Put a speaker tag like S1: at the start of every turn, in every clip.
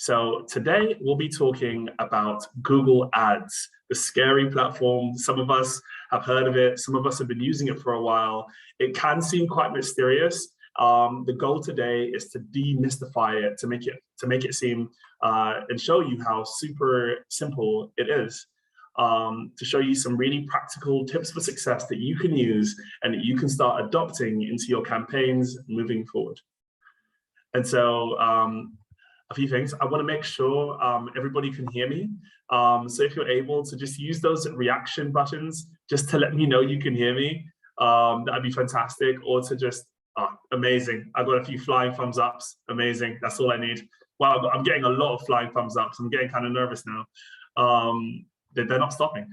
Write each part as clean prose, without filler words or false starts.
S1: So today we'll be talking about Google Ads, the scary platform. Some of us have heard of it. Some of us have been using it for a while. It can seem quite mysterious. The goal today is to demystify it, to make it seem and show you how super simple it is. To show you some really practical tips for success that you can use and that you can start adopting into your campaigns moving forward. And so a few things. I want to make sure everybody can hear me. So if you're able to just use those reaction buttons just to let me know you can hear me, that'd be fantastic. Or to just, amazing. I've got a few flying thumbs ups. Amazing. That's all I need. Wow, I'm getting a lot of flying thumbs ups. I'm getting kind of nervous now. They're not stopping.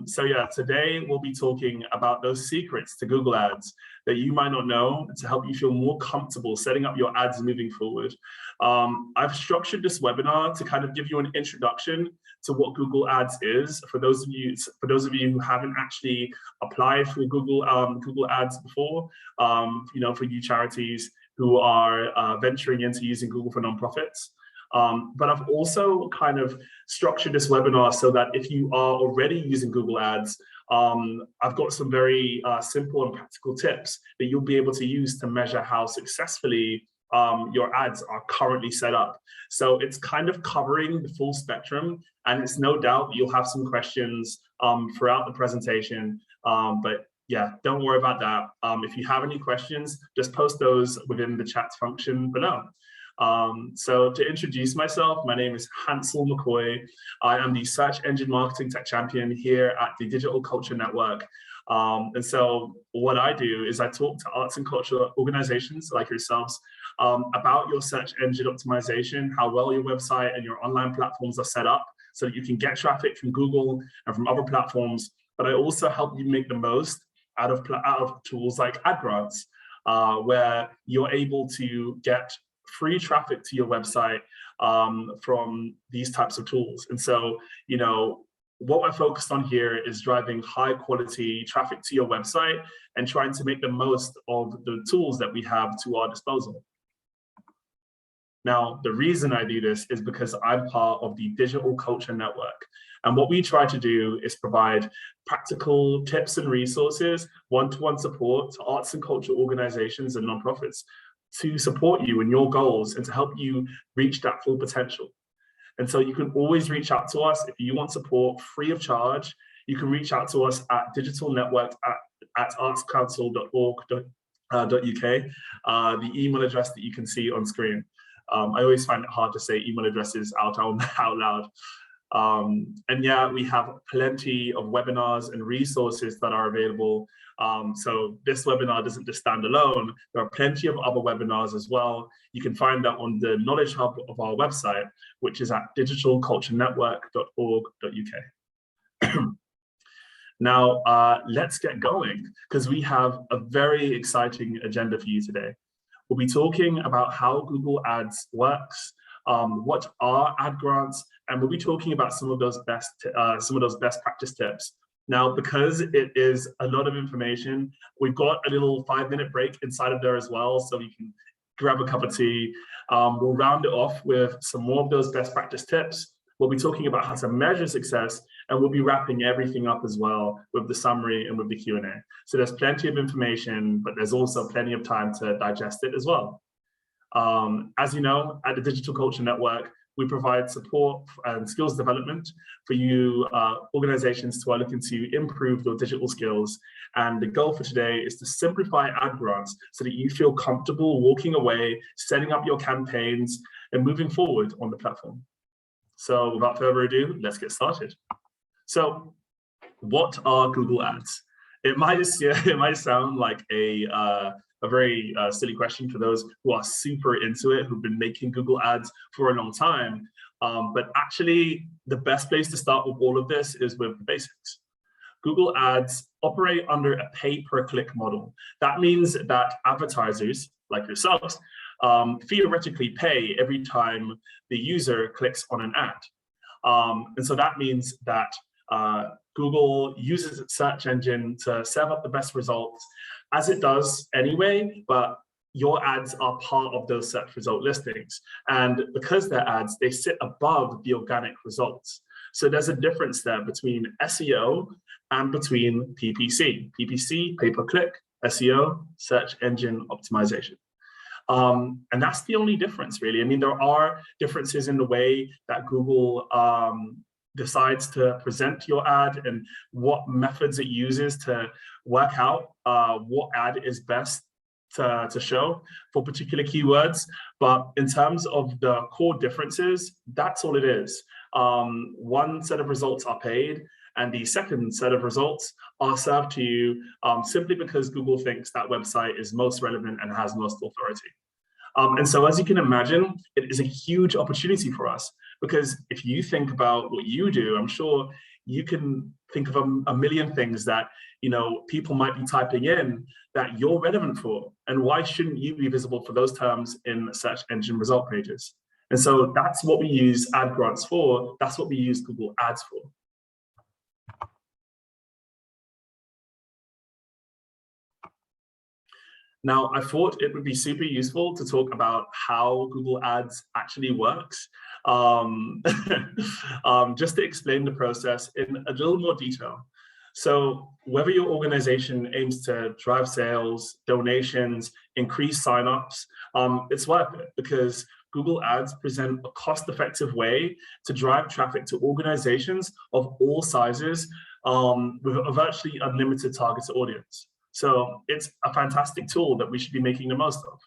S1: So yeah, today we'll be talking about those secrets to Google Ads that you might not know to help you feel more comfortable setting up your ads moving forward. I've structured this webinar to kind of give you an introduction to what Google Ads is for those of you who haven't actually applied for Google Ads before. For you charities who are venturing into using Google for nonprofits. But I've also kind of structured this webinar so that if you are already using Google Ads, I've got some very simple and practical tips that you'll be able to use to measure how successfully your ads are currently set up. So it's kind of covering the full spectrum, and it's no doubt that you'll have some questions throughout the presentation. But yeah, don't worry about that. If you have any questions, just post those within the chat function below. So to introduce myself, my name is Hansel McKoy. I am the Search Engine Marketing Tech Champion here at the Digital Culture Network. And so what I do is I talk to arts and culture organizations like yourselves about your search engine optimization, how well your website and your online platforms are set up so that you can get traffic from Google and from other platforms. But I also help you make the most out of tools like ad grants, where you're able to get free traffic to your website from these types of tools. And so, what we're focused on here is driving high quality traffic to your website and trying to make the most of the tools that we have to our disposal. Now, the reason I do this is because I'm part of the Digital Culture Network. And what we try to do is provide practical tips and resources, one-to-one support to arts and culture organizations and nonprofits to support you in your goals and to help you reach that full potential. And so you can always reach out to us if you want support free of charge. You can reach out to us at digitalnetwork@artscouncil.org.uk, the email address that you can see on screen. I always find it hard to say email addresses out loud. And yeah, we have plenty of webinars and resources that are available. So this webinar doesn't just stand alone. There are plenty of other webinars as well. You can find that on the Knowledge Hub of our website, which is at digitalculturenetwork.org.uk. Now, let's get going, because we have a very exciting agenda for you today. We'll be talking about how Google Ads works, what are ad grants, and we'll be talking about some of those best practice tips. Now, because it is a lot of information, we've got a little 5-minute break inside of there as well, so you can grab a cup of tea. We'll round it off with some more of those best practice tips. We'll be talking about how to measure success, and we'll be wrapping everything up as well with the summary and with the Q&A. So there's plenty of information, but there's also plenty of time to digest it as well. As you know, at the Digital Culture Network, we provide support and skills development for you organizations who are looking to improve your digital skills. And the goal for today is to simplify ad grants so that you feel comfortable walking away, setting up your campaigns, and moving forward on the platform. So without further ado, let's get started. So what are Google Ads? It might sound like a very silly question for those who are super into it, who've been making Google Ads for a long time. But actually, the best place to start with all of this is with the basics. Google Ads operate under a pay-per-click model. That means that advertisers, like yourselves, theoretically pay every time the user clicks on an ad. And so that means that Google uses its search engine to serve up the best results, as it does anyway, but your ads are part of those search result listings. And because they're ads, they sit above the organic results. So there's a difference there between SEO and between PPC. PPC, pay-per-click, SEO, search engine optimization. And that's the only difference, really. I mean, there are differences in the way that Google decides to present your ad and what methods it uses to work out what ad is best to show for particular keywords. But in terms of the core differences, that's all it is. One set of results are paid, and the second set of results are served to you simply because Google thinks that website is most relevant and has most authority. And so, as you can imagine, it is a huge opportunity for us, because if you think about what you do, I'm sure you can think of a million things that people might be typing in that you're relevant for, and why shouldn't you be visible for those terms in search engine result pages? And so that's what we use ad grants for. That's what we use Google Ads for. Now, I thought it would be super useful to talk about how Google Ads actually works, just to explain the process in a little more detail. So whether your organization aims to drive sales, donations, increase signups, it's worth it, because Google Ads present a cost-effective way to drive traffic to organizations of all sizes with a virtually unlimited targeted audience. So it's a fantastic tool that we should be making the most of.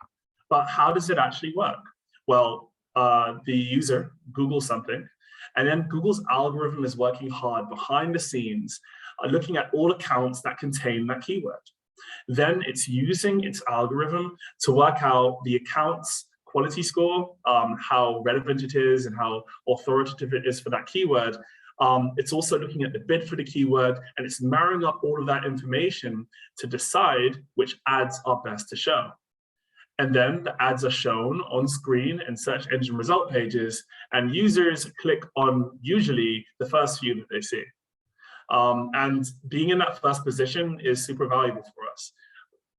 S1: But how does it actually work? Well, the user Googles something, and then Google's algorithm is working hard behind the scenes, looking at all accounts that contain that keyword. Then it's using its algorithm to work out the account's quality score, how relevant it is and how authoritative it is for that keyword. It's also looking at the bid for the keyword, and it's marrying up all of that information to decide which ads are best to show. And then the ads are shown on screen in search engine result pages, and users click on usually the first few that they see. And being in that first position is super valuable for us.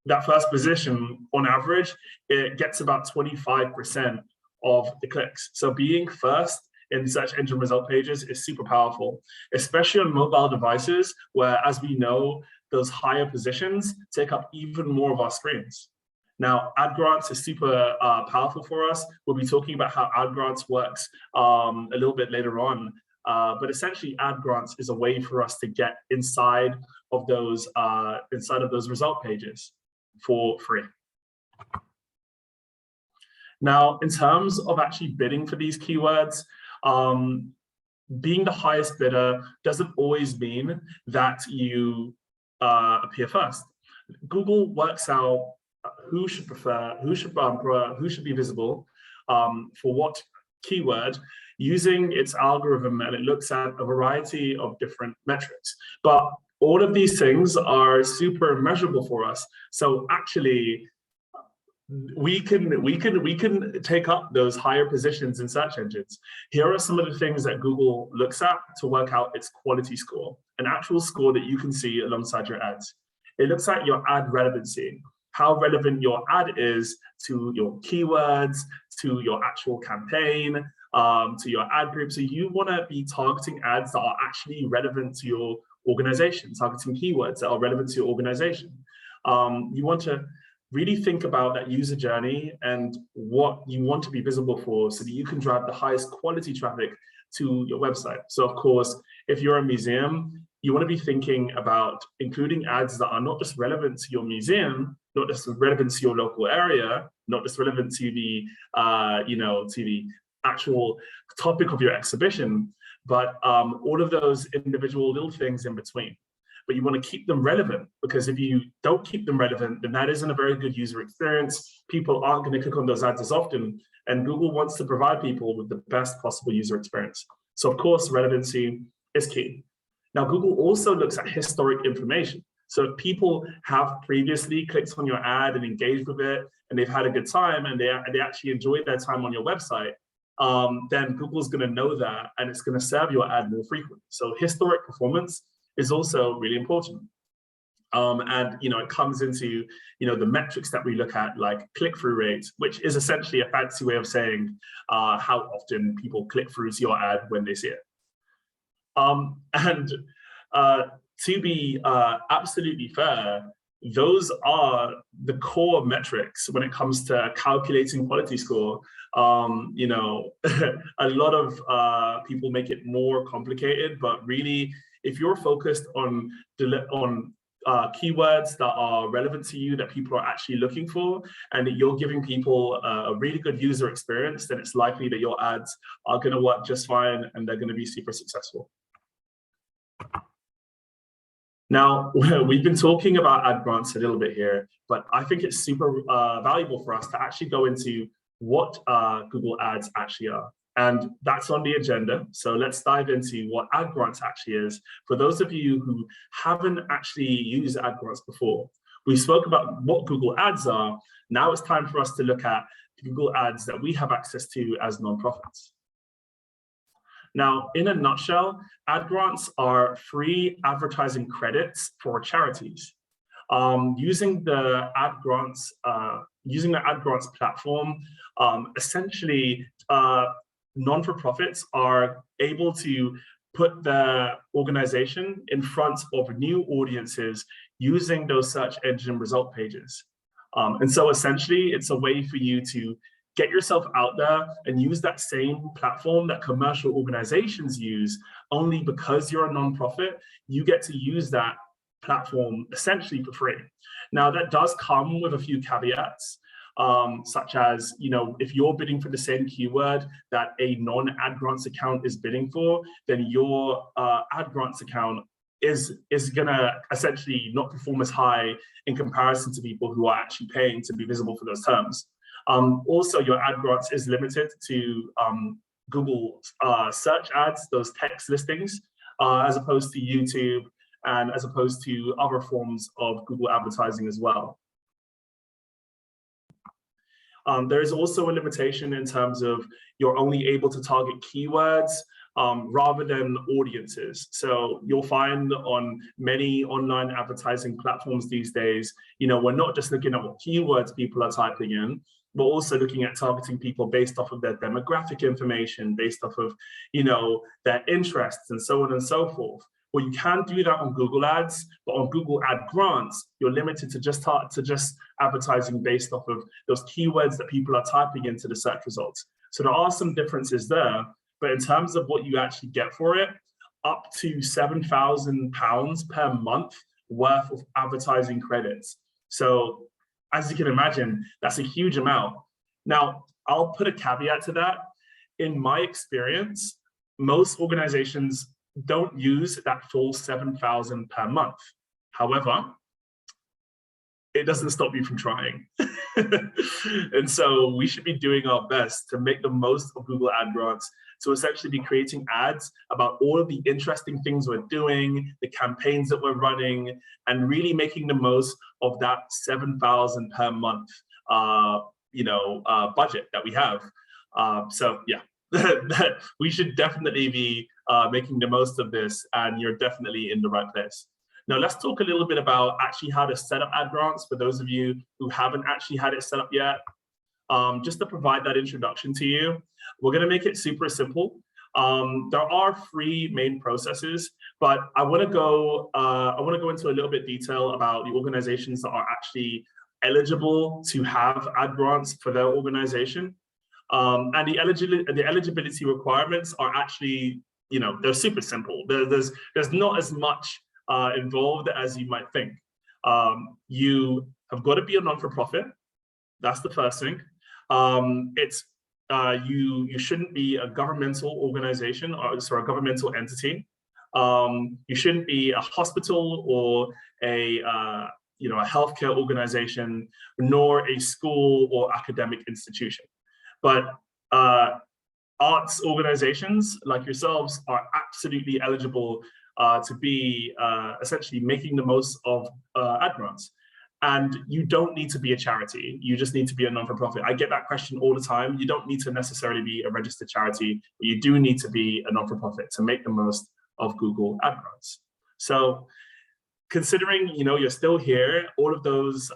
S1: That first position, on average, it gets about 25% of the clicks. So being first in search engine result pages is super powerful, especially on mobile devices, where, as we know, those higher positions take up even more of our screens. Now, ad grants is super powerful for us. We'll be talking about how ad grants works a little bit later on. But essentially, ad grants is a way for us to get inside of those result pages for free. Now, in terms of actually bidding for these keywords, being the highest bidder doesn't always mean that you appear first. Google works out who should be visible for what keyword using its algorithm, and it looks at a variety of different metrics. But all of these things are super measurable for us. So actually, we can take up those higher positions in search engines. Here are some of the things that Google looks at to work out its quality score, an actual score that you can see alongside your ads. It looks at your ad relevancy, how relevant your ad is to your keywords, to your actual campaign, to your ad group. So you want to be targeting ads that are actually relevant to your organization, targeting keywords that are relevant to your organization. You want to really think about that user journey and what you want to be visible for, so that you can drive the highest quality traffic to your website. So of course, if you're a museum, you want to be thinking about including ads that are not just relevant to your museum, not just relevant to your local area, not just relevant to the to the actual topic of your exhibition, but all of those individual little things in between. But you want to keep them relevant, because if you don't keep them relevant, then that isn't a very good user experience. People aren't going to click on those ads as often, and Google wants to provide people with the best possible user experience. So of course, relevancy is key. Now, Google also looks at historic information. So if people have previously clicked on your ad and engaged with it, and they've had a good time, and they actually enjoyed their time on your website, then Google's going to know that, and it's going to serve your ad more frequently. So historic performance is also really important. And it comes into the metrics that we look at, like click-through rate, which is essentially a fancy way of saying how often people click through to your ad when they see it. And to be absolutely fair, those are the core metrics when it comes to calculating quality score. A lot of people make it more complicated, but really, if you're focused on keywords that are relevant to you, that people are actually looking for, and that you're giving people a really good user experience, then it's likely that your ads are going to work just fine and they're going to be super successful. Now, we've been talking about ad grants a little bit here, but I think it's super valuable for us to actually go into what Google Ads actually are. And that's on the agenda. So let's dive into what ad grants actually is. For those of you who haven't actually used ad grants before, we spoke about what Google Ads are. Now it's time for us to look at Google Ads that we have access to as nonprofits. Now, in a nutshell, ad grants are free advertising credits for charities. Using the ad grants platform, essentially, non-for-profits are able to put the organization in front of new audiences using those search engine result pages. And so essentially, it's a way for you to get yourself out there and use that same platform that commercial organizations use. Only because you're a nonprofit, you get to use that platform essentially for free. Now, that does come with a few caveats, such as, if you're bidding for the same keyword that a non-ad grants account is bidding for, then your ad grants account is gonna essentially not perform as high in comparison to people who are actually paying to be visible for those terms. Also, your ad grants is limited to Google search ads, those text listings, as opposed to YouTube and as opposed to other forms of Google advertising as well. There is also a limitation in terms of you're only able to target keywords rather than audiences. So you'll find on many online advertising platforms these days, we're not just looking at what keywords people are typing in, but also looking at targeting people based off of their demographic information, based off of, their interests and so on and so forth. Well, you can do that on Google Ads, but on Google Ad Grants, you're limited to just advertising based off of those keywords that people are typing into the search results. So there are some differences there, but in terms of what you actually get for it, up to £7,000 per month worth of advertising credits. So as you can imagine, that's a huge amount. Now, I'll put a caveat to that. In my experience, most organizations don't use that full $7,000 per month. However, it doesn't stop you from trying. And so we should be doing our best to make the most of Google Ad Grants, to essentially be creating ads about all of the interesting things we're doing, the campaigns that we're running, and really making the most of that $7,000 per month budget that we have. So yeah, we should definitely be making the most of this, and you're definitely in the right place. Now, let's talk a little bit about actually how to set up ad grants for those of you who haven't actually had it set up yet. Just to provide that introduction to you, we're going to make it super simple. There are three main processes, but I want to go into a little bit detail about the organizations that are actually eligible to have ad grants for their organization. And the eligibility requirements are actually, they're super simple. There's not as much involved as you might think. You have got to be a non-for-profit. That's the first thing. You shouldn't be a governmental organization, or a governmental entity. You shouldn't be a hospital or a healthcare organization, nor a school or academic institution. But arts organizations like yourselves are absolutely eligible to be essentially making the most of ad grants. And you don't need to be a charity. You just need to be a non-for-profit. I get that question all the time. You don't need to necessarily be a registered charity, but you do need to be a non-for-profit to make the most of Google Ad Grants. So considering you're still here, all of those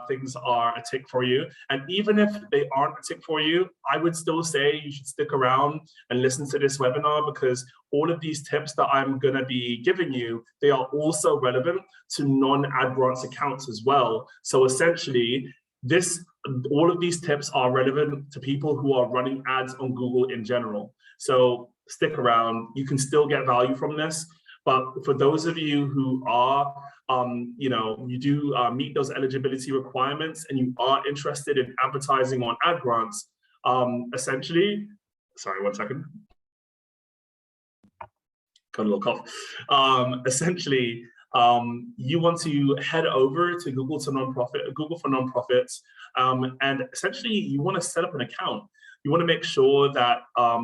S1: things are a tick for you. And even if they aren't a tick for you, I would still say you should stick around and listen to this webinar, because all of these tips that I'm going to be giving you, they are also relevant to non-ad grants accounts as well. So essentially, all of these tips are relevant to people who are running ads on Google in general. So stick around, you can still get value from this. But for those of you who are, you do meet those eligibility requirements and you are interested in advertising on ad grants, essentially, sorry, 1 second. Got a little cough. Essentially, you want to head over to Google for Nonprofits, and essentially you want to set up an account. You want to make sure that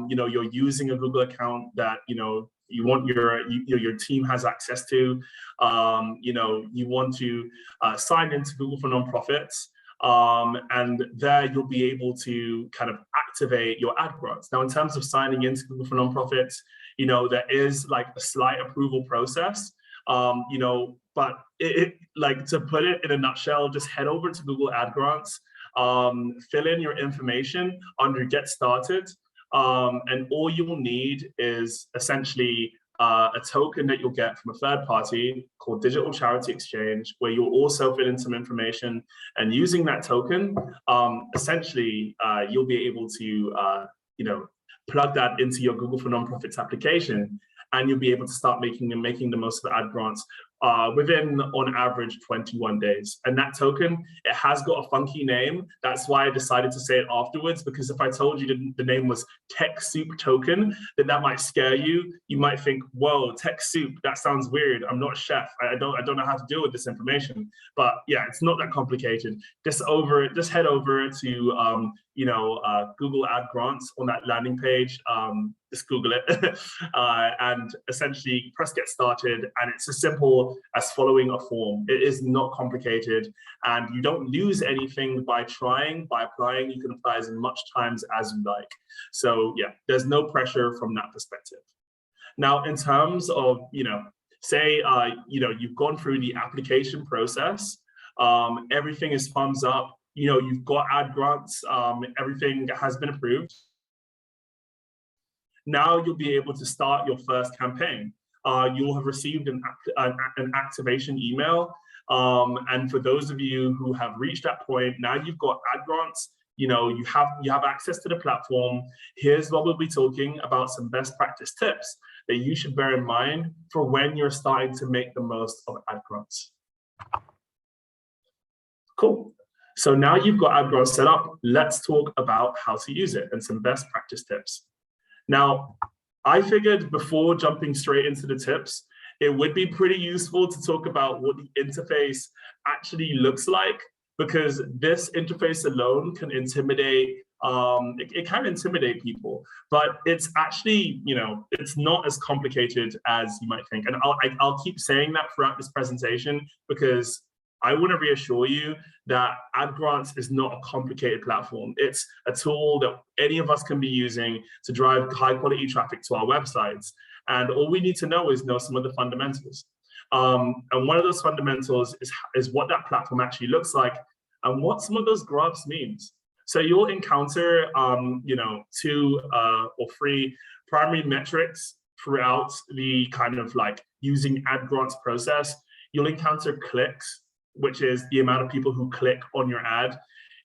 S1: you're using a Google account that you want your team has access to. You want to sign into Google for Nonprofits, and there you'll be able to kind of activate your ad grants. Now, in terms of signing into Google for Nonprofits, there is like a slight approval process, but like, to put it in a nutshell, just head over to Google Ad Grants, fill in your information under Get Started, and all you will need is essentially a token that you'll get from a third party called Digital Charity Exchange, where you'll also fill in some information. And using that token, essentially, you'll be able to, plug that into your Google for Nonprofits application, and you'll be able to start making the most of ad grants within, on average, 21 days. And that token, it has got a funky name. That's why I decided to say it afterwards, because if I told you the name was Tech Soup Token, then that might scare you. You might think, whoa, Tech Soup, that sounds weird. I'm not a chef. I don't know how to deal with this information. But yeah, it's not that complicated. Just head over to Google Ad Grants on that landing page. Just Google it and essentially press Get Started, and it's as simple as following a form. It is not complicated, and you don't lose anything by trying. By applying, you can apply as much times as you like. So yeah, there's no pressure from that perspective. Now, in terms of, say, you've gone through the application process, everything is thumbs up, you've got ad grants, everything has been approved. Now you'll be able to start your first campaign. You'll have received an activation email. And for those of you who have reached that point, now you've got ad grants, you have access to the platform. Here's what we'll be talking about, some best practice tips that you should bear in mind for when you're starting to make the most of ad grants. Cool. So now you've got ad grants set up, let's talk about how to use it and some best practice tips. Now, I figured before jumping straight into the tips, it would be pretty useful to talk about what the interface actually looks like, because this interface alone can intimidate, it can intimidate people, but it's actually, it's not as complicated as you might think. And I'll keep saying that throughout this presentation, because I want to reassure you that ad grants is not a complicated platform. It's a tool that any of us can be using to drive high quality traffic to our websites. And all we need to know is some of the fundamentals. And one of those fundamentals is what that platform actually looks like and what some of those graphs means. So you'll encounter, 2 or 3 primary metrics throughout the kind of like using ad grants process. You'll encounter clicks, which is the amount of people who click on your ad.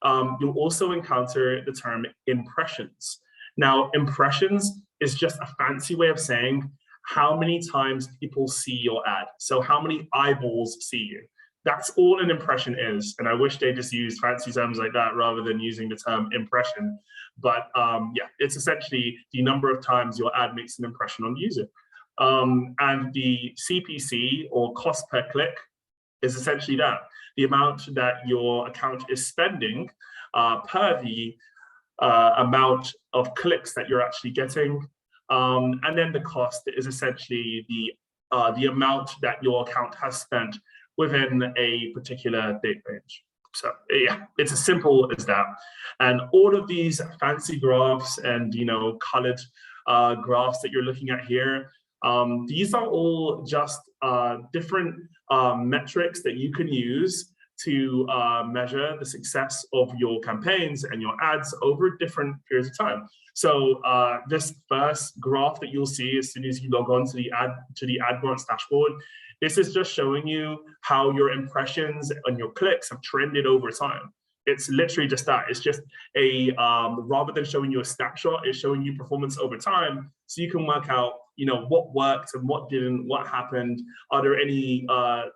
S1: You'll also encounter the term impressions. Now, impressions is just a fancy way of saying how many times people see your ad. So how many eyeballs see you. That's all an impression is. And I wish they just used fancy terms like that rather than using the term impression. But yeah, it's essentially the number of times your ad makes an impression on the user. And the CPC, or cost per click, is essentially that, the amount that your account is spending per the amount of clicks that you're actually getting. And then the cost is essentially the amount that your account has spent within a particular date range. So yeah, it's as simple as that. And all of these fancy graphs and colored graphs that you're looking at here, These are all just different metrics that you can use to measure the success of your campaigns and your ads over different periods of time. So this first graph that you'll see as soon as you log on to the AdGrants dashboard, this is just showing you how your impressions and your clicks have trended over time. It's literally just that. It's just a rather than showing you a snapshot, it's showing you performance over time, so you can work out, what worked and what didn't, what happened. Are there any?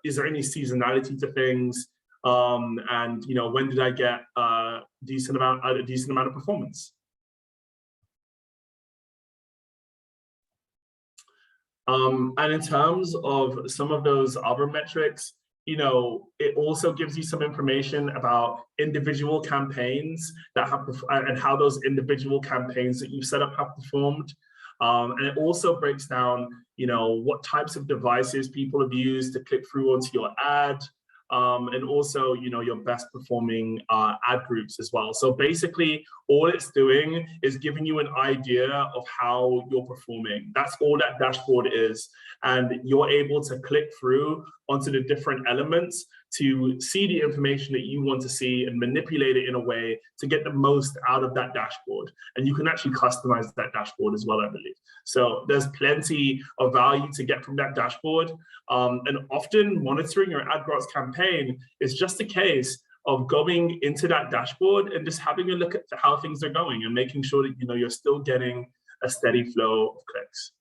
S1: Is there any seasonality to things? And when did I get a decent amount of performance? And in terms of some of those other metrics, it also gives you some information about individual campaigns that have, and how those individual campaigns that you've set up have performed. And it also breaks down, what types of devices people have used to click through onto your ad. And also, your best performing ad groups as well. So basically, all it's doing is giving you an idea of how you're performing. That's all that dashboard is. And you're able to click through onto the different elements to see the information that you want to see and manipulate it in a way to get the most out of that dashboard. And you can actually customize that dashboard as well, I believe. So there's plenty of value to get from that dashboard. And often monitoring your AdGrants campaign is just a case of going into that dashboard and just having a look at how things are going and making sure that you're still getting a steady flow of clicks.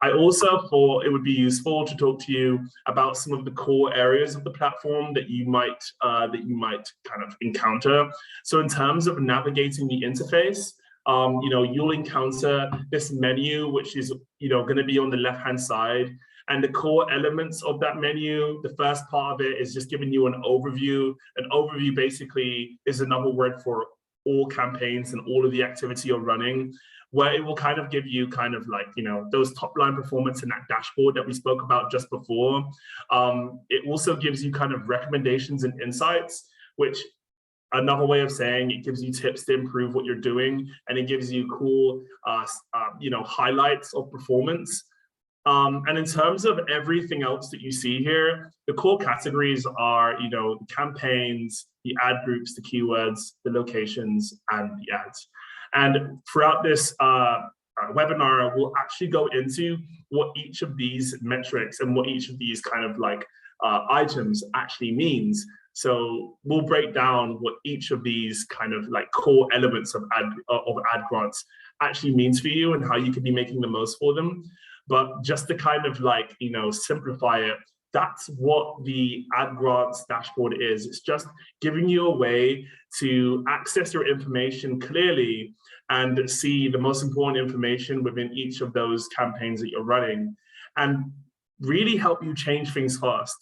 S1: I also thought it would be useful to talk to you about some of the core areas of the platform that you might kind of encounter. So in terms of navigating the interface, you'll encounter this menu, which is going to be on the left-hand side. And the core elements of that menu, the first part of it is just giving you an overview. An overview basically is another word for all campaigns and all of the activity you're running, where it will kind of give you kind of like, those top line performance in that dashboard that we spoke about just before. It also gives you kind of recommendations and insights, which another way of saying it gives you tips to improve what you're doing, and it gives you cool, highlights of performance. And in terms of everything else that you see here, the core categories are, the campaigns, the ad groups, the keywords, the locations, and the ads. And throughout this webinar, we'll actually go into what each of these metrics and what each of these kind of like items actually means. So we'll break down what each of these kind of like core elements of AdGrants actually means for you and how you can be making the most for them. But just to kind of like, simplify it, that's what the AdGrants dashboard is. It's just giving you a way to access your information clearly and see the most important information within each of those campaigns that you're running and really help you change things fast.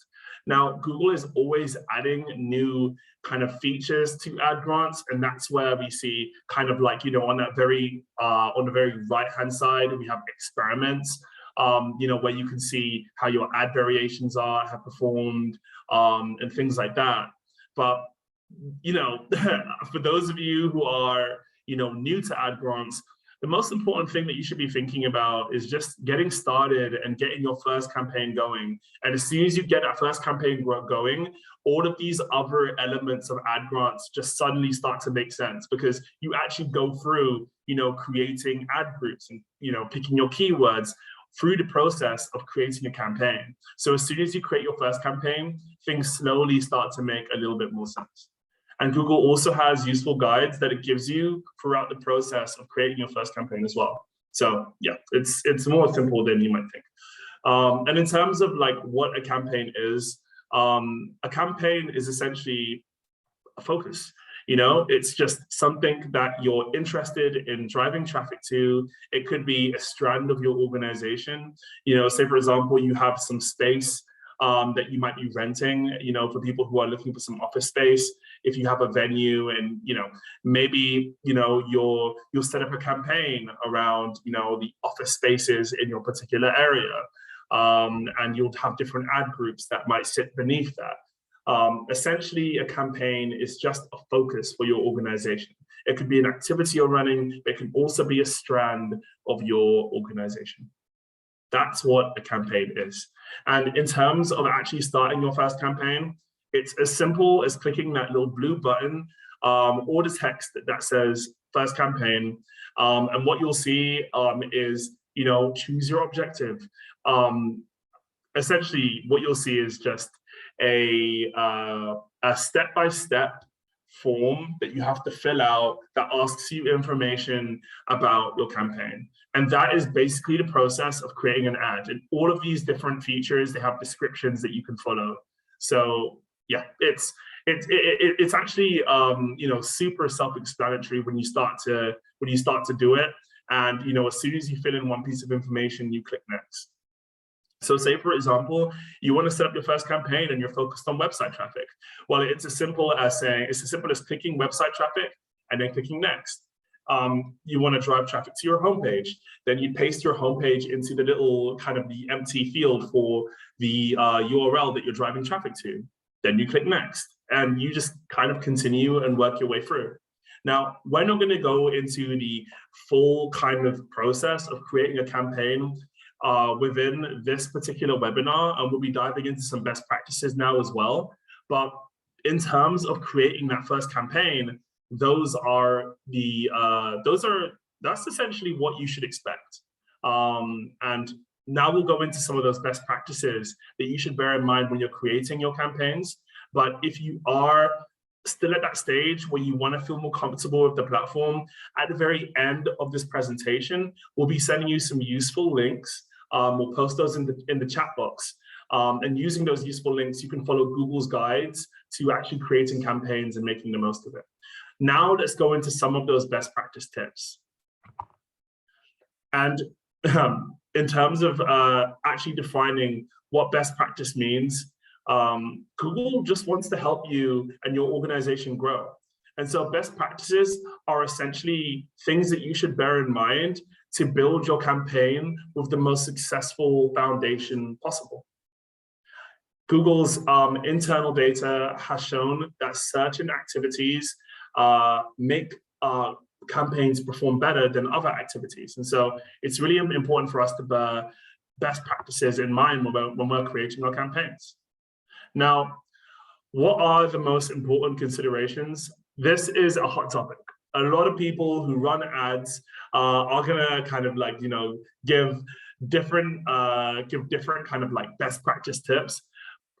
S1: Now, Google is always adding new kind of features to AdGrants, and that's where we see kind of like, on the very right-hand side, we have experiments, where you can see how your ad variations have performed, and things like that. But, for those of you who are, new to AdGrants, the most important thing that you should be thinking about is just getting started and getting your first campaign going. And as soon as you get that first campaign going, all of these other elements of AdGrants just suddenly start to make sense, because you actually go through, creating ad groups and, picking your keywords through the process of creating a campaign. So as soon as you create your first campaign, things slowly start to make a little bit more sense. And Google also has useful guides that it gives you throughout the process of creating your first campaign as well. So yeah, it's more simple than you might think. And in terms of like what a campaign is essentially a focus. It's just something that you're interested in driving traffic to. It could be a strand of your organization. Say for example, you have some space that you might be renting, for people who are looking for some office space. If you have a venue and, maybe, you'll set up a campaign around, the office spaces in your particular area. And you'll have different ad groups that might sit beneath that. Essentially, a campaign is just a focus for your organization. It could be an activity you're running, but it can also be a strand of your organization. That's what a campaign is. And in terms of actually starting your first campaign, it's as simple as clicking that little blue button or the text that says first campaign. And what you'll see is, choose your objective. Essentially, what you'll see is just a step-by-step form that you have to fill out that asks you information about your campaign. And that is basically the process of creating an ad. And all of these different features, they have descriptions that you can follow. So yeah, it's actually super self-explanatory when you start to do it. And as soon as you fill in one piece of information, you click next. So say, for example, you want to set up your first campaign and you're focused on website traffic. Well, it's as simple as clicking website traffic and then clicking next. You want to drive traffic to your homepage, then you paste your homepage into the little the empty field for the URL that you're driving traffic to. Then you click next, and you just kind of continue and work your way through. Now, we're not going to go into the full kind of process of creating a campaign within this particular webinar, and we'll be diving into some best practices now as well. But in terms of creating that first campaign, that's essentially what you should expect. And now we'll go into some of those best practices that you should bear in mind when you're creating your campaigns. But if you are still at that stage where you want to feel more comfortable with the platform, at the very end of this presentation, we'll be sending you some useful links. We'll post those in the chat box. And using those useful links, you can follow Google's guides to actually creating campaigns and making the most of it. Now let's go into some of those best practice tips. And in terms of actually defining what best practice means, Google just wants to help you and your organization grow. And so best practices are essentially things that you should bear in mind to build your campaign with the most successful foundation possible. Google's internal data has shown that certain activities make campaigns perform better than other activities. And so it's really important for us to bear best practices in mind when we're creating our campaigns. Now, what are the most important considerations? This is a hot topic. A lot of people who run ads are gonna give different best practice tips.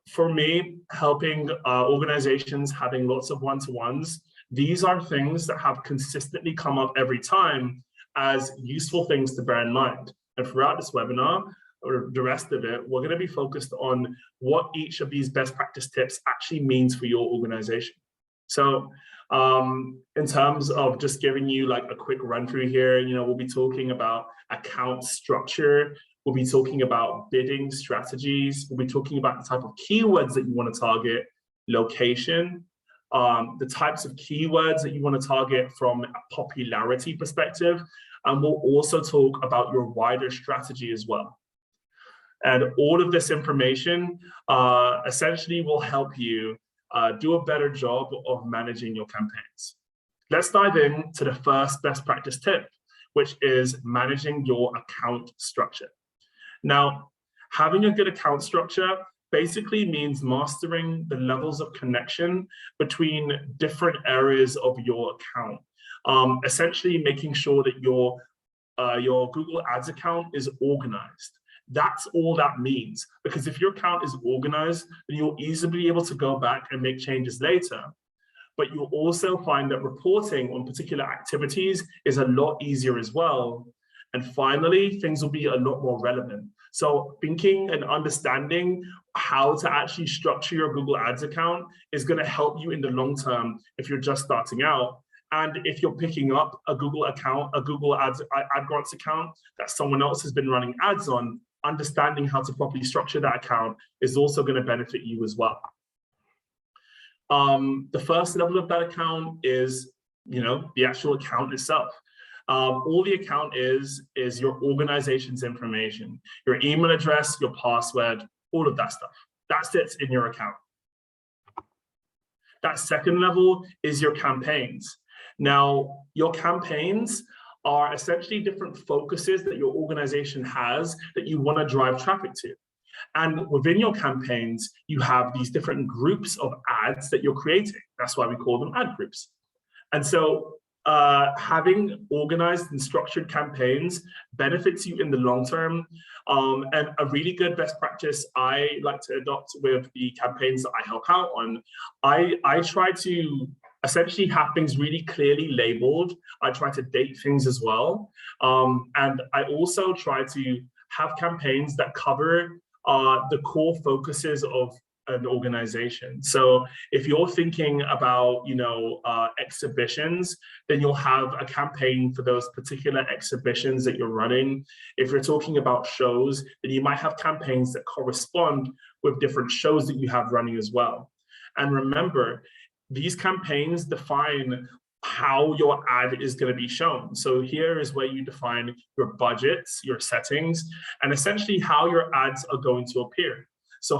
S1: For me, helping organizations having lots of one-to-ones, these are things that have consistently come up every time as useful things to bear in mind. And throughout this webinar, or the rest of it, we're going to be focused on what each of these best practice tips actually means for your organization. So in terms of just giving you a quick run through here, we'll be talking about account structure. We'll be talking about bidding strategies. We'll be talking about the type of keywords that you want to target, location, the types of keywords that you want to target from a popularity perspective. And we'll also talk about your wider strategy as well. And all of this information essentially will help you do a better job of managing your campaigns. Let's dive into the first best practice tip, which is managing your account structure. Now, having a good account structure basically means mastering the levels of connection between different areas of your account. Essentially making sure that your Google Ads account is organized. That's all that means, because if your account is organized, then you'll easily be able to go back and make changes later. But you'll also find that reporting on particular activities is a lot easier as well. And finally, things will be a lot more relevant. So thinking and understanding how to actually structure your Google Ads account is going to help you in the long term if you're just starting out. And if you're picking up a Google account, a Google Ads AdGrants account that someone else has been running ads on, understanding how to properly structure that account is also going to benefit you as well. The first level of that account is, the actual account itself. All the account is your organization's information, your email address, your password, all of that stuff. That sits in your account. That second level is your campaigns. Now, your campaigns are essentially different focuses that your organization has that you want to drive traffic to. And within your campaigns, you have these different groups of ads that you're creating. That's why we call them ad groups. And so having organized and structured campaigns benefits you in the long term. And a really good best practice I like to adopt with the campaigns that I help out on, I try to essentially have things really clearly labeled. I try to date things as well. And I also try to have campaigns that cover the core focuses of an organization. So if you're thinking about, exhibitions, then you'll have a campaign for those particular exhibitions that you're running. If you're talking about shows, then you might have campaigns that correspond with different shows that you have running as well. And remember, these campaigns define how your ad is going to be shown. So here is where you define your budgets, your settings, and essentially how your ads are going to appear. So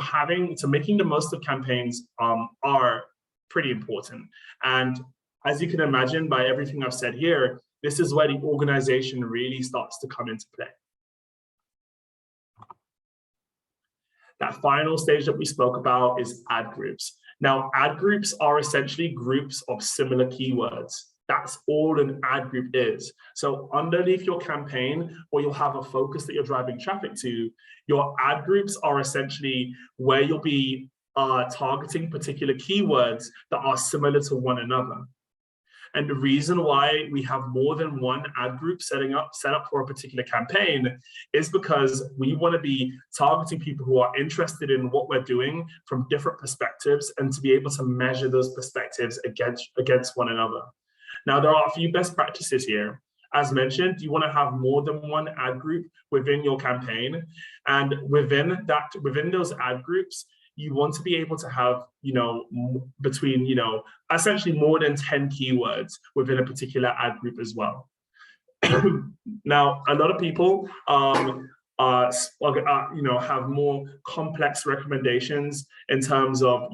S1: making the most of campaigns are pretty important. And as you can imagine by everything I've said here, this is where the organization really starts to come into play. That final stage that we spoke about is ad groups. Now, ad groups are essentially groups of similar keywords. That's all an ad group is. So underneath your campaign, where you'll have a focus that you're driving traffic to, your ad groups are essentially where you'll be targeting particular keywords that are similar to one another. And the reason why we have more than one ad group set up for a particular campaign is because we want to be targeting people who are interested in what we're doing from different perspectives and to be able to measure those perspectives against one another. Now, there are a few best practices here. As mentioned, you want to have more than one ad group within your campaign. And within those ad groups, you want to be able to have, between, essentially more than 10 keywords within a particular ad group as well. Now, a lot of people, have more complex recommendations in terms of,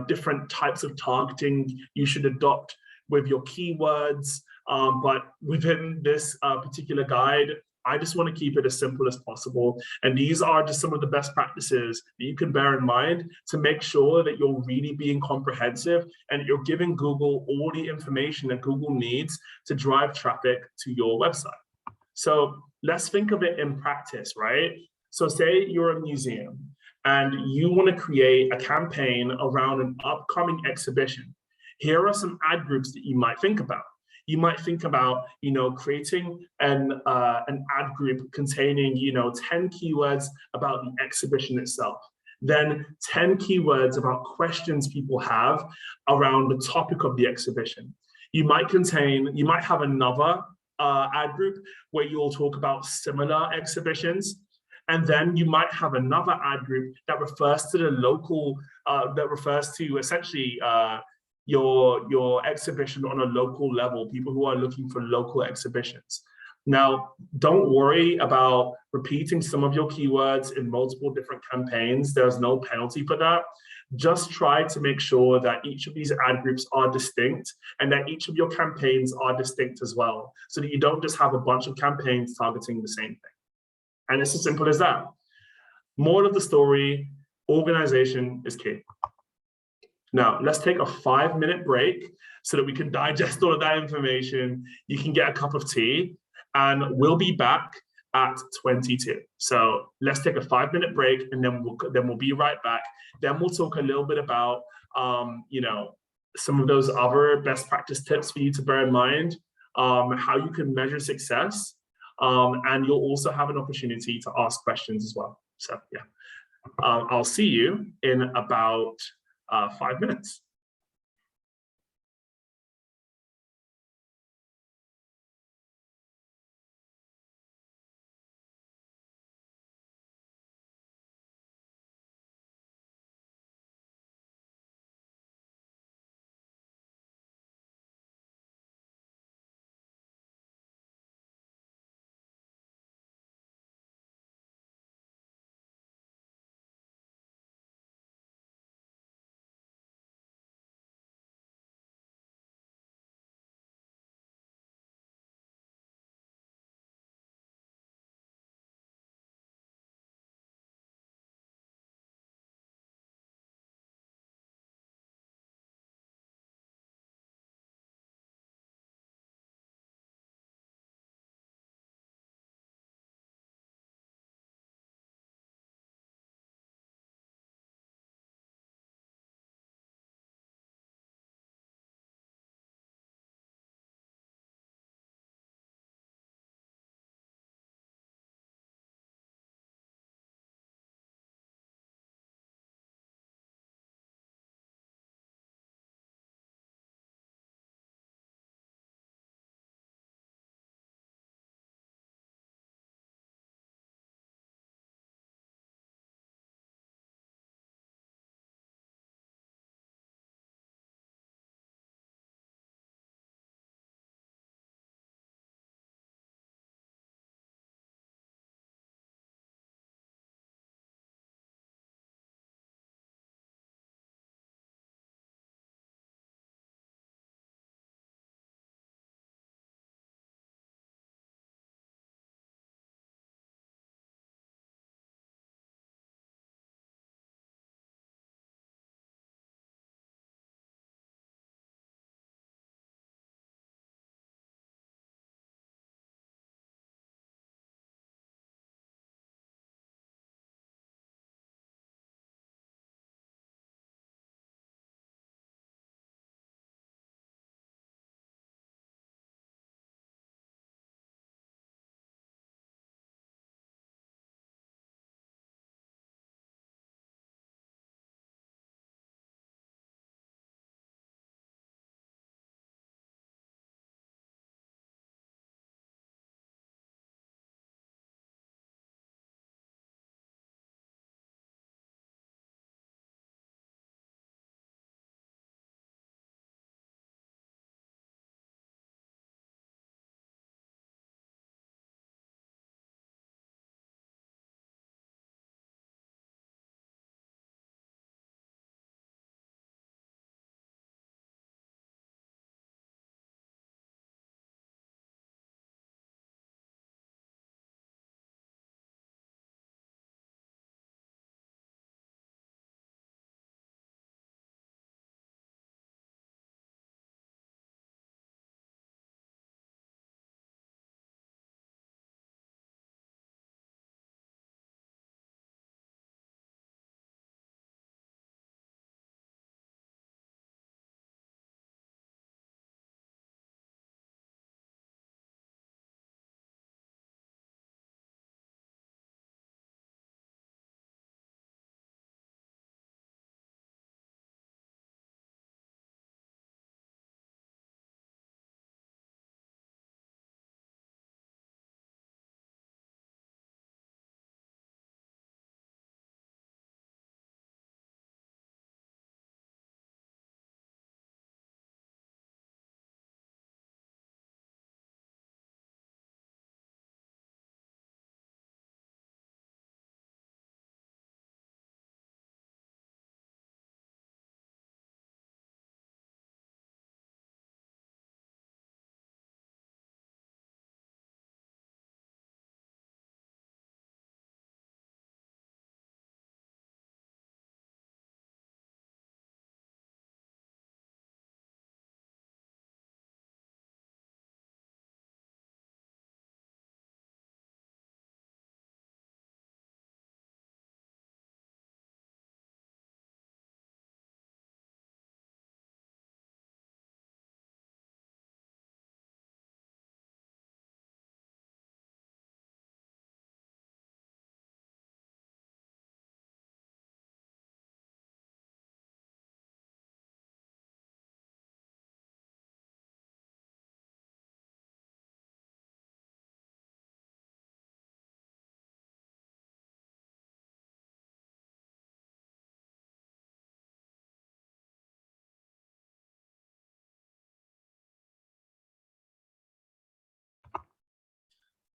S1: different types of targeting you should adopt with your keywords. But within this particular guide, I just want to keep it as simple as possible. And these are just some of the best practices that you can bear in mind to make sure that you're really being comprehensive and you're giving Google all the information that Google needs to drive traffic to your website. So let's think of it in practice, right? So say you're a museum and you want to create a campaign around an upcoming exhibition. Here are some ad groups that you might think about. You might think about, creating an ad group containing, 10 keywords about the exhibition itself. Then 10 keywords about questions people have around the topic of the exhibition. You might have another ad group where you'll talk about similar exhibitions. And then you might have another ad group that refers to the local, that refers to essentially your exhibition on a local level, people who are looking for local exhibitions. Now, don't worry about repeating some of your keywords in multiple different campaigns. There's no penalty for that. Just try to make sure that each of these ad groups are distinct and that each of your campaigns are distinct as well, so that you don't just have a bunch of campaigns targeting the same thing. And it's as simple as that. Moral of the story, organization is key. Now, let's take a 5-minute break so that we can digest all of that information. You can get a cup of tea, and we'll be back at 22. So let's take a 5-minute break, and then we'll be right back. Then we'll talk a little bit about, some of those other best practice tips for you to bear in mind, how you can measure success, and you'll also have an opportunity to ask questions as well. So yeah, I'll see you in about 5 minutes.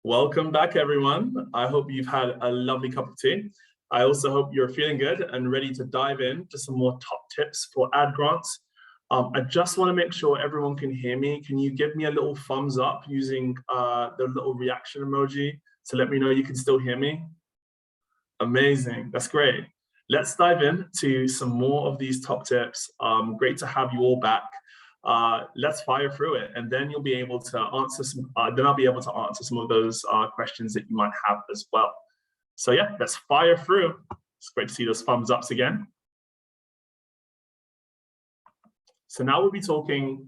S1: Welcome back, everyone. I hope you've had a lovely cup of tea. I also hope you're feeling good and ready to dive in to some more top tips for ad grants. I just want to make sure everyone can hear me. Can you give me a little thumbs up using the little reaction emoji to let me know you can still hear me? Amazing, that's great. Let's dive into some more of these top tips. Great to have you all back. Let's fire through it, and then you'll be able to answer some. Then I'll be able to answer some of those questions that you might have as well. So yeah, let's fire through. It's great to see those thumbs ups again. So now we'll be talking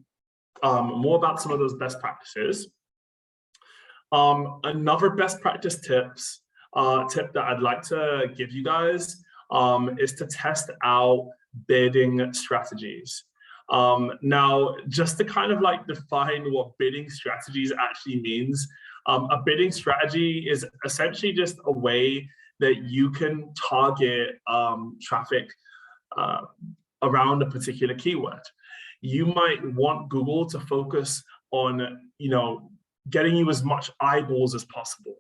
S1: more about some of those best practices. Another best practice tip that I'd like to give you guys is to test out bidding strategies. Now, just to kind of like define what bidding strategies actually means, a bidding strategy is essentially just a way that you can target traffic around a particular keyword. You might want Google to focus on, getting you as much eyeballs as possible.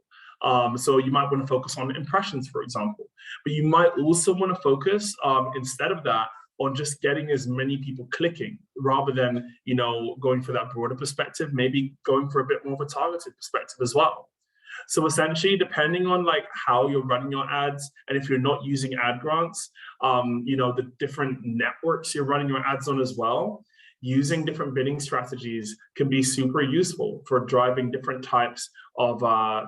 S1: So you might want to focus on impressions, for example, but you might also want to focus instead of that on just getting as many people clicking rather than, going for that broader perspective, maybe going for a bit more of a targeted perspective as well. So essentially, depending on like how you're running your ads, and if you're not using ad grants, the different networks you're running your ads on as well, using different bidding strategies can be super useful for driving different types of,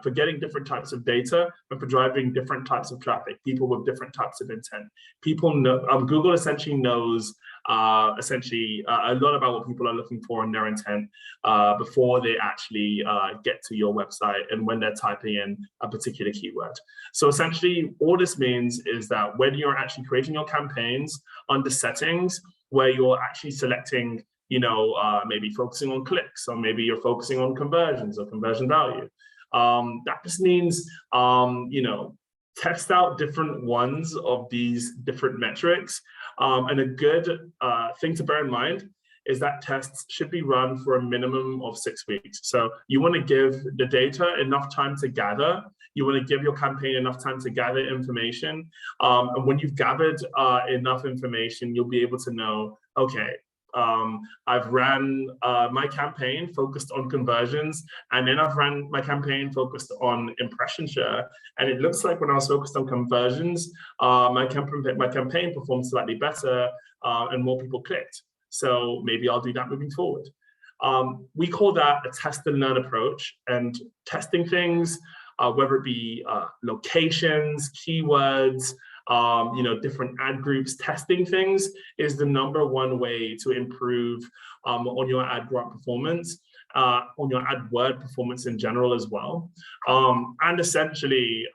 S1: for getting different types of data and for driving different types of traffic, people with different types of intent. People know, Google essentially knows a lot about what people are looking for in their intent before they actually get to your website and when they're typing in a particular keyword. So essentially, all this means is that when you're actually creating your campaigns under settings, where you're actually selecting, maybe focusing on clicks, or maybe you're focusing on conversions or conversion value. That just means, test out different ones of these different metrics. And a good thing to bear in mind is that tests should be run for a minimum of 6 weeks. So you want to give the data enough time to gather. You want to give your campaign enough time to gather information. And when you've gathered enough information, you'll be able to know, okay, I've ran my campaign focused on conversions, and then I've ran my campaign focused on impression share. And it looks like when I was focused on conversions, my campaign performed slightly better and more people clicked. So maybe I'll do that moving forward. We call that a test and learn approach, and testing things, whether it be locations, keywords, different ad groups, testing things is the #1 way to improve on your ad grant performance, on your AdWord performance in general as well. And essentially,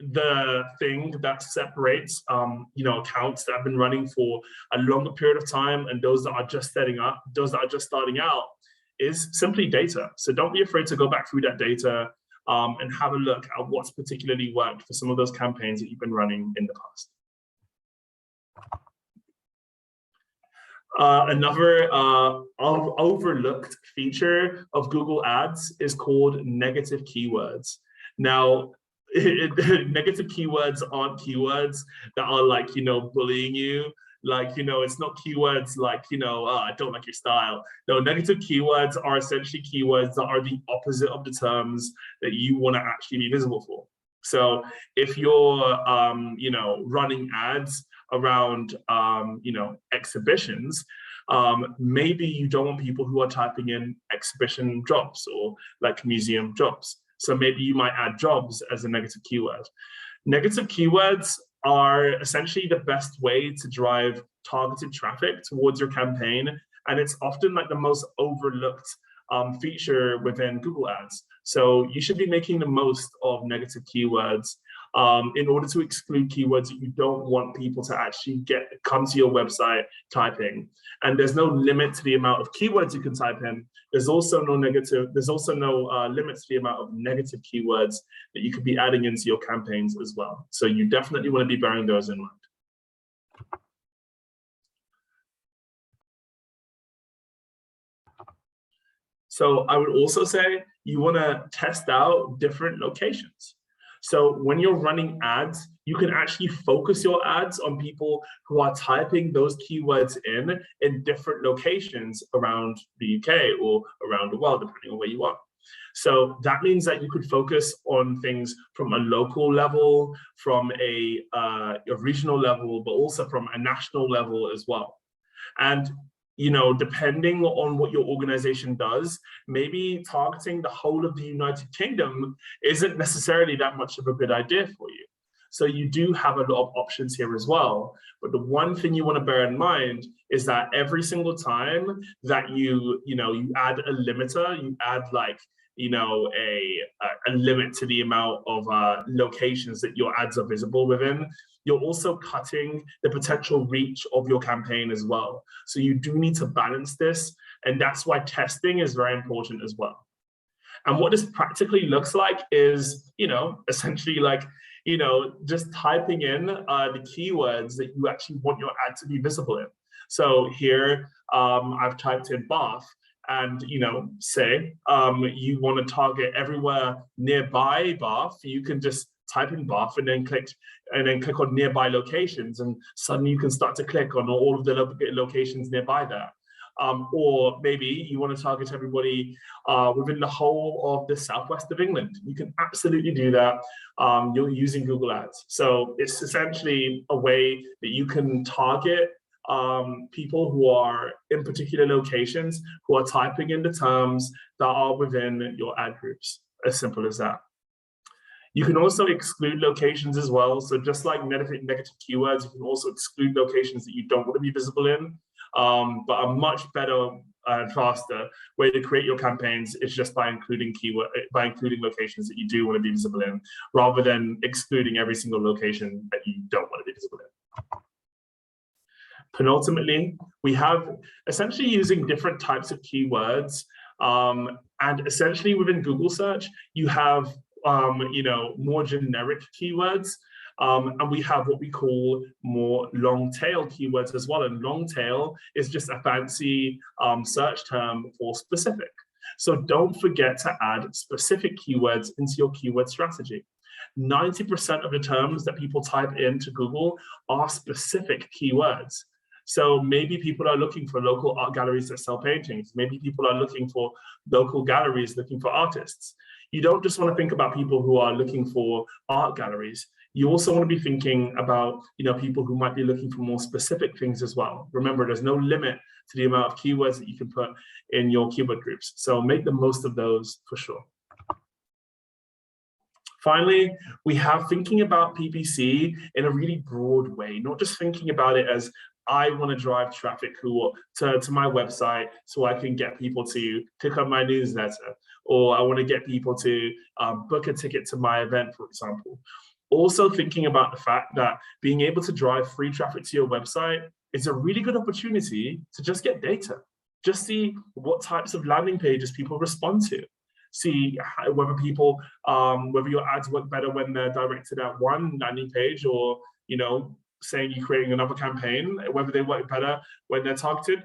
S1: the thing that separates accounts that have been running for a longer period of time and those that are just starting out is simply data. So don't be afraid to go back through that data and have a look at what's particularly worked for some of those campaigns that you've been running in the past. Another overlooked feature of Google Ads is called negative keywords. Now, negative keywords aren't keywords that are like, bullying you. Like, it's not keywords like, I don't like your style. No, negative keywords are essentially keywords that are the opposite of the terms that you want to actually be visible for. So if you're, running ads around, exhibitions, maybe you don't want people who are typing in exhibition jobs or like museum jobs. So maybe you might add jobs as a negative keyword. Negative keywords are essentially the best way to drive targeted traffic towards your campaign. And it's often like the most overlooked feature within Google Ads. So you should be making the most of negative keywords in order to exclude keywords that you don't want people to actually come to your website typing. And there's no limit to the amount of keywords you can type in. There's also no limit to the amount of negative keywords that you could be adding into your campaigns as well. So you definitely want to be bearing those in mind. So I would also say you want to test out different locations. So when you're running ads, you can actually focus your ads on people who are typing those keywords in different locations around the UK or around the world, depending on where you are. So that means that you could focus on things from a local level, from a regional level, but also from a national level as well. And depending on what your organization does, maybe targeting the whole of the United Kingdom isn't necessarily that much of a good idea for you. So you do have a lot of options here as well. But the one thing you want to bear in mind is that every single time that you add a limiter, you add like, a limit to the amount of locations that your ads are visible within, you're also cutting the potential reach of your campaign as well. So you do need to balance this, and that's why testing is very important as well. And what this practically looks like is, essentially like, just typing in the keywords that you actually want your ad to be visible in. So here, I've typed in bath, and say you want to target everywhere nearby Bath, you can just type in Bath and then click on nearby locations, and suddenly you can start to click on all of the locations nearby there. Or maybe you want to target everybody within the whole of the southwest of England. You can absolutely do that. You're using Google Ads. So it's essentially a way that you can target people who are in particular locations, who are typing in the terms that are within your ad groups. As simple as that. You can also exclude locations as well. So just like negative keywords, you can also exclude locations that you don't want to be visible in. But a much better and faster way to create your campaigns is just by including locations that you do want to be visible in, rather than excluding every single location that you don't want to be visible in. Penultimately, we have essentially using different types of keywords, and essentially within Google search, you have more generic keywords, and we have what we call more long tail keywords as well. And long tail is just a fancy search term for specific. So don't forget to add specific keywords into your keyword strategy. 90% of the terms that people type into Google are specific keywords. So maybe people are looking for local art galleries that sell paintings. Maybe people are looking for local galleries looking for artists. You don't just want to think about people who are looking for art galleries. You also want to be thinking about people who might be looking for more specific things as well. Remember, there's no limit to the amount of keywords that you can put in your keyword groups. So make the most of those for sure. Finally, we have thinking about PPC in a really broad way, not just thinking about it as I want to drive traffic to my website so I can get people to click on my newsletter, or I want to get people to book a ticket to my event, for example. Also thinking about the fact that being able to drive free traffic to your website is a really good opportunity to just get data. Just see what types of landing pages people respond to. See whether whether your ads work better when they're directed at one landing page, or saying you're creating another campaign, whether they work better when they're targeted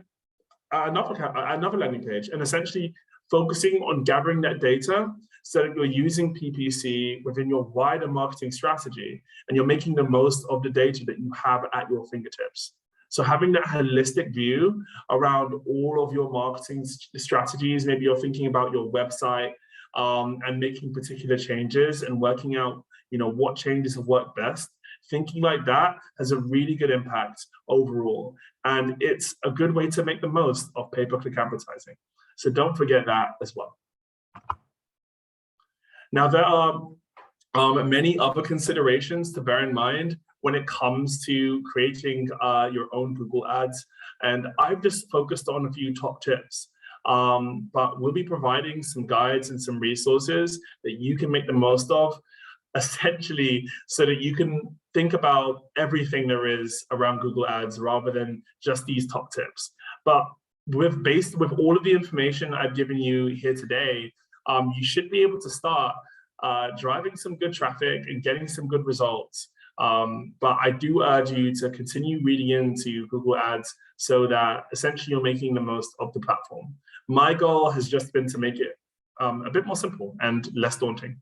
S1: at another landing page, and essentially focusing on gathering that data so that you're using PPC within your wider marketing strategy, and you're making the most of the data that you have at your fingertips. So having that holistic view around all of your marketing strategies, maybe you're thinking about your website and making particular changes and working out what changes have worked best. Thinking like that has a really good impact overall, and it's a good way to make the most of pay-per-click advertising. So don't forget that as well. Now, there are many other considerations to bear in mind when it comes to creating your own Google ads, and I've just focused on a few top tips. But we'll be providing some guides and some resources that you can make the most of, essentially, so that you can think about everything there is around Google Ads rather than just these top tips. But with all of the information I've given you here today, you should be able to start driving some good traffic and getting some good results. But I do urge you to continue reading into Google Ads so that essentially you're making the most of the platform. My goal has just been to make it a bit more simple and less daunting.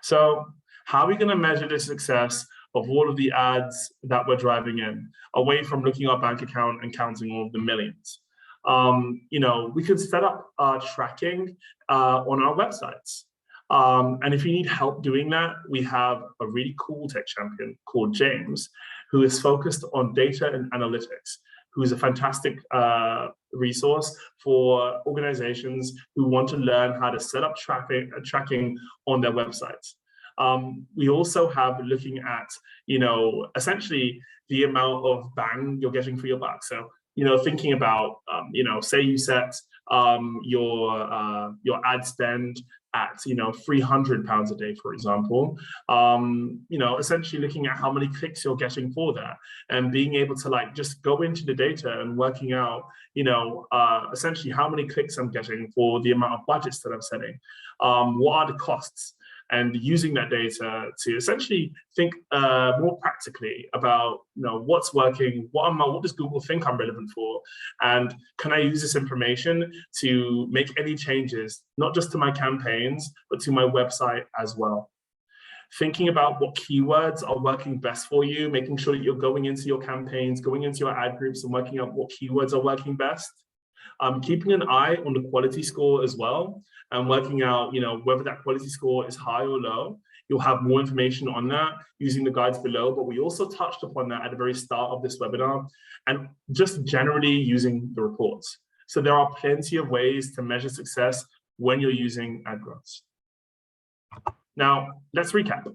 S1: So how are we going to measure the success of all of the ads that we're driving in, away from looking at our bank account and counting all of the millions? We could set up tracking on our websites. And if you need help doing that, we have a really cool tech champion called James, who is focused on data and analytics, who is a fantastic resource for organizations who want to learn how to set up tracking on their websites. We also have looking at, essentially the amount of bang you're getting for your buck. So, thinking about, say you set your ad spend at, £300 a day, for example, essentially looking at how many clicks you're getting for that and being able to just go into the data and working out, essentially how many clicks I'm getting for the amount of budgets that I'm setting. What are the costs? And using that data to essentially think more practically about, what's working, what does Google think I'm relevant for, and can I use this information to make any changes, not just to my campaigns, but to my website as well. Thinking about what keywords are working best for you, making sure that you're going into your campaigns, going into your ad groups and working out what keywords are working best. Keeping an eye on the quality score as well, and working out, whether that quality score is high or low. You'll have more information on that using the guides below, but we also touched upon that at the very start of this webinar, and just generally using the reports. So there are plenty of ways to measure success when you're using AdGross. Now, let's recap.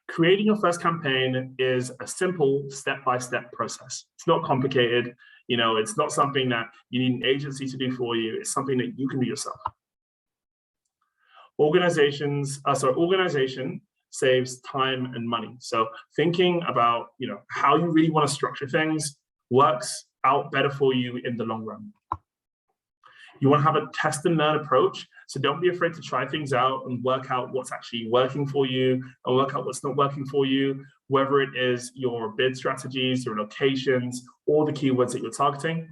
S1: Creating your first campaign is a simple step-by-step process. It's not complicated. It's not something that you need an agency to do for you. It's something that you can do yourself. Organization saves time and money. So thinking about, how you really want to structure things works out better for you in the long run. You want to have a test and learn approach. So don't be afraid to try things out and work out what's actually working for you and work out what's not working for you, whether it is your bid strategies, your locations, or the keywords that you're targeting.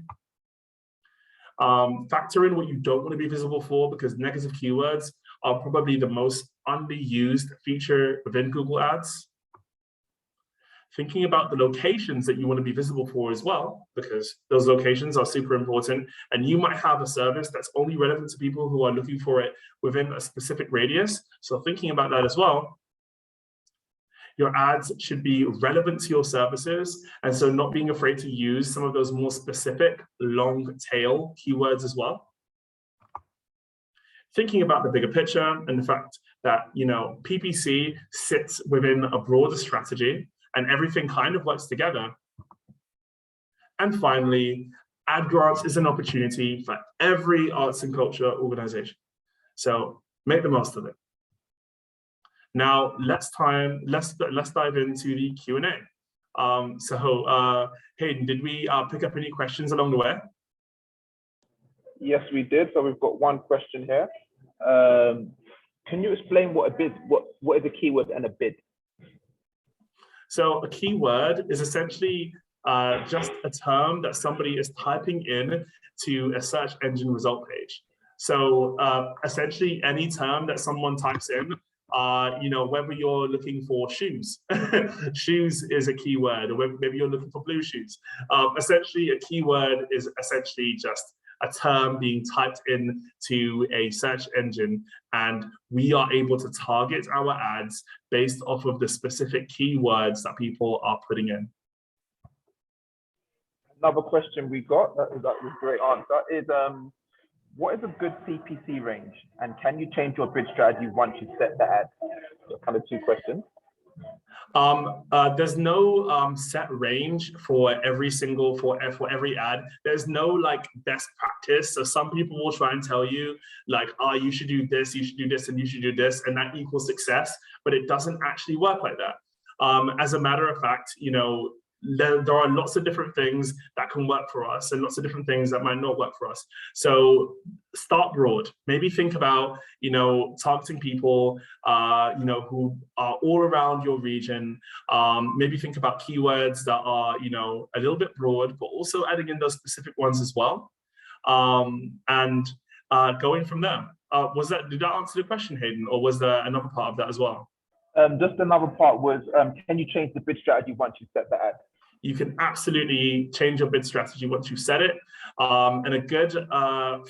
S1: Factor in what you don't want to be visible for, because negative keywords are probably the most underused feature within Google Ads. Thinking about the locations that you want to be visible for as well, because those locations are super important, and you might have a service that's only relevant to people who are looking for it within a specific radius. So thinking about that as well. Your ads should be relevant to your services, and so not being afraid to use some of those more specific long tail keywords as well. Thinking about the bigger picture and the fact that, PPC sits within a broader strategy, and everything kind of works together. And finally, AdGross is an opportunity for every arts and culture organization. So make the most of it. Now let's dive into the Q&A. Hayden, did we pick up any questions along the way?
S2: Yes, we did. So we've got one question here. Can you explain what is a keyword and a bid?
S1: So a keyword is essentially just a term that somebody is typing in to a search engine result page. So essentially any term that someone types in, whether you're looking for shoes, shoes is a keyword, or maybe you're looking for blue shoes. Essentially a keyword is essentially just a term being typed in to a search engine, and we are able to target our ads based off of the specific keywords that people are putting in.
S2: Another question we got, that was a great answer, is what is a good CPC range, and can you change your bid strategy once you set the ad? So kind of two questions.
S1: There's no set range for every ad. There's no best practice. So some people will try and tell you you should do this, and you should do this, and that equals success. But it doesn't actually work like that. As a matter of fact, there are lots of different things that can work for us and lots of different things that might not work for us. So start broad. Maybe think about, targeting people, who are all around your region. Maybe think about keywords that are, a little bit broad, but also adding in those specific ones as well. And going from there. Did that answer the question, Hayden, or was there another part of that as well?
S2: Just another part was, can you change the bid strategy once you set the ad?
S1: You can absolutely change your bid strategy once you set it. And a good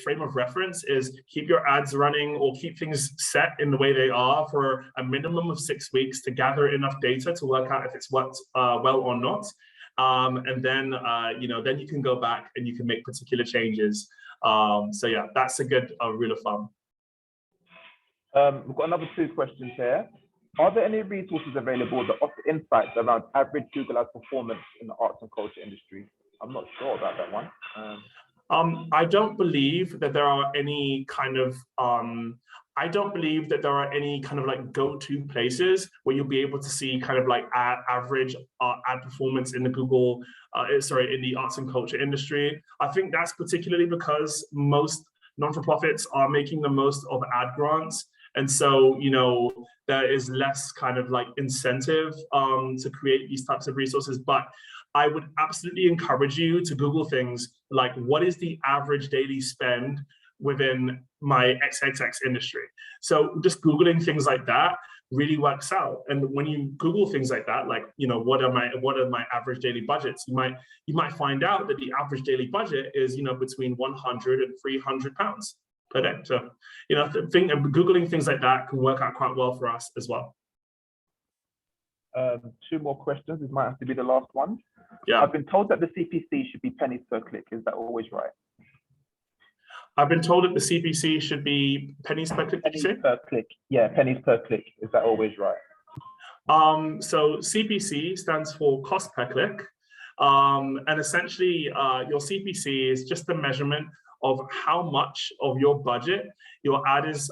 S1: frame of reference is keep your ads running or keep things set in the way they are for a minimum of 6 weeks to gather enough data to work out if it's worked well or not. And then, then you can go back and you can make particular changes. So yeah, that's a good rule of thumb.
S2: We've got another 2 questions here. Are there any resources available that offer insights around average Google Ads performance in the arts and culture industry? I'm not sure about that one.
S1: I don't believe that there are any kind of like go-to places where you'll be able to see kind of like average ad performance in the Google, in the arts and culture industry. I think that's particularly because most non-for-profits are making the most of ad grants. And so, there is less kind of like incentive to create these types of resources. But I would absolutely encourage you to Google things like, what is the average daily spend within my XXX industry? So just Googling things like that really works out. And when you Google things like that, like, what are my average daily budgets? You might find out that the average daily budget is, between 100 and 300 pounds per day. So, Googling things like that can work out quite well for us as well.
S2: 2 more questions. This might have to be the last one.
S1: Yeah.
S2: I've been told that the CPC should be pennies per click. Is that always right?
S1: I've been told that the CPC should be pennies per click.
S2: Pennies per click. Yeah, pennies per click. Is that always right?
S1: So CPC stands for cost per click. And essentially, your CPC is just the measurement of how much of your budget your ad is,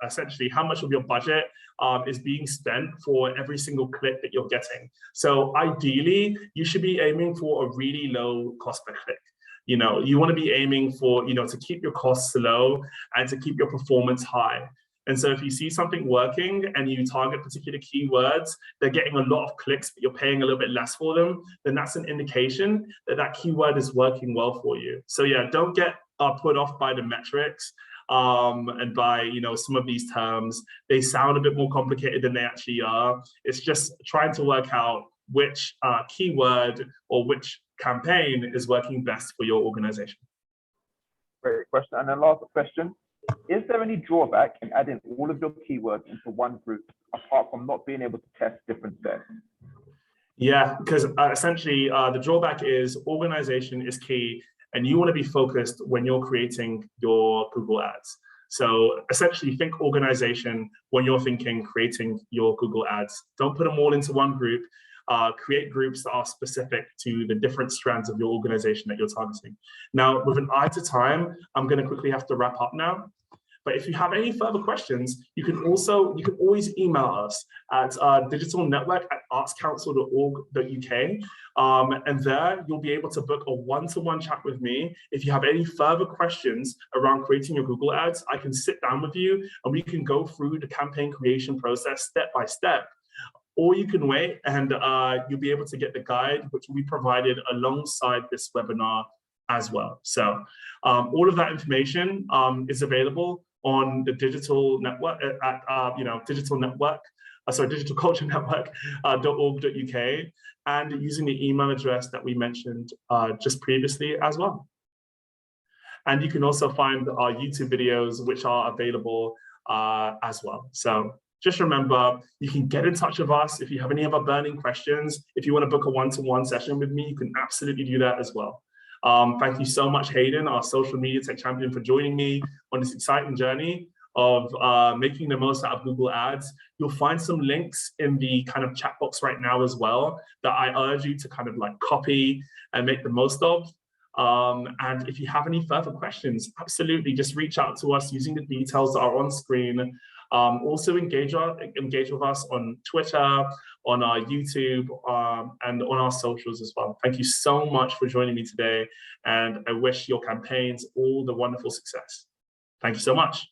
S1: essentially how much of your budget is being spent for every single click that you're getting. So ideally, you should be aiming for a really low cost per click. You want to be aiming for, to keep your costs low and to keep your performance high. And so if you see something working and you target particular keywords, they're getting a lot of clicks, but you're paying a little bit less for them, then that's an indication that that keyword is working well for you. So yeah, don't get put off by the metrics and by, some of these terms. They sound a bit more complicated than they actually are. It's just trying to work out which keyword or which campaign is working best for your organization.
S2: Great question. And then last question. Is there any drawback in adding all of your keywords into one group, apart from not being able to test different sets?
S1: Yeah, because essentially the drawback is organization is key, and you want to be focused when you're creating your Google ads. So essentially think organization when you're creating your Google ads. Don't put them all into one group. Create groups that are specific to the different strands of your organization that you're targeting. Now, with an eye to time, I'm going to quickly have to wrap up now. But if you have any further questions, you can always email us at digitalnetwork@artscouncil.org.uk. And there you'll be able to book a one-to-one chat with me. If you have any further questions around creating your Google ads, I can sit down with you and we can go through the campaign creation process step by step. Or you can wait and you'll be able to get the guide, which will be provided alongside this webinar as well. So all of that information is available on the digital network at digitalculturenetwork.org.uk and using the email address that we mentioned just previously as well. And you can also find our YouTube videos, which are available as well. So just remember, you can get in touch with us if you have any other burning questions. If you want to book a one-to-one session with me, you can absolutely do that as well. Thank you so much, Hayden, our social media tech champion, for joining me on this exciting journey of making the most out of Google Ads. You'll find some links in the kind of chat box right now as well that I urge you to kind of like copy and make the most of. And if you have any further questions, absolutely just reach out to us using the details that are on screen. Also engage with us on Twitter, on our YouTube, and on our socials as well. Thank you so much for joining me today, and I wish your campaigns all the wonderful success. Thank you so much.